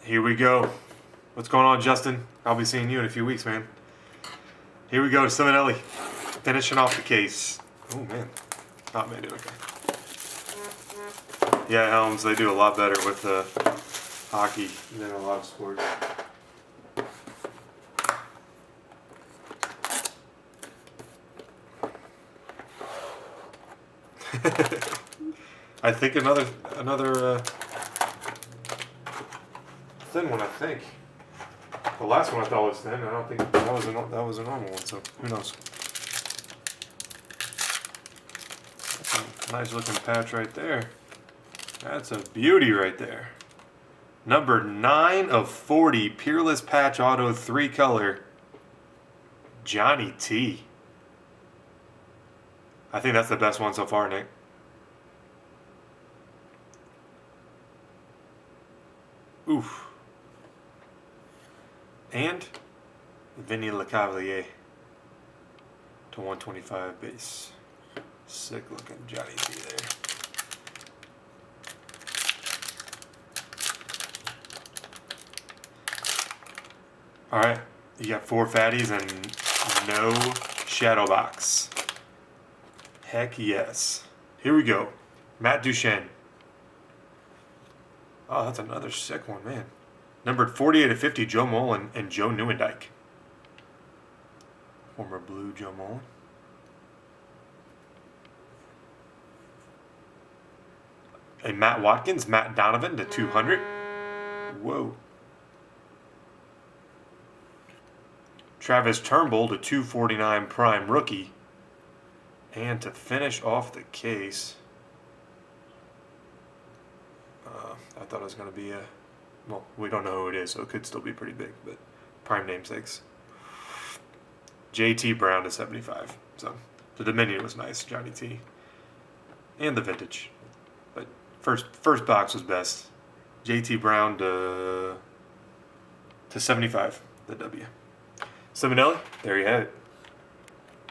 Here we go. What's going on, Justin? I'll be seeing you in a few weeks, man. Here we go, Simonelli. Finishing off the case. Oh, man. Not made it, okay. Yeah, Helms, they do a lot better with hockey than a lot of sports. I think another thin one. I think the last one I thought was thin. I don't think that was a normal one. So who knows? That's a nice looking patch right there. That's a beauty right there. Number 9 of 40, Peerless Patch Auto 3-color. Johnny T. I think that's the best one so far, Nick. Oof. And Vinny LeCavalier to 125 base. Sick looking Johnny T there. Alright, you got 4 fatties and no shadow box. Heck yes. Here we go. Matt Duchene. Oh, that's another sick one, man. Numbered 48 of 50, Joe Mullen and Joe Nieuwendyk. Former Blue Joe Mullen. A Matt Watkins, Matt Donovan to 200. Whoa. Travis Turnbull to 249 prime rookie. And to finish off the case, I thought it was going to be a, well, we don't know who it is, so it could still be pretty big, but prime namesakes. JT Brown to 75. So the Dominion was nice, Johnny T. And the vintage. But first box was best. JT Brown to 75, the W. Simonelli, there you have it.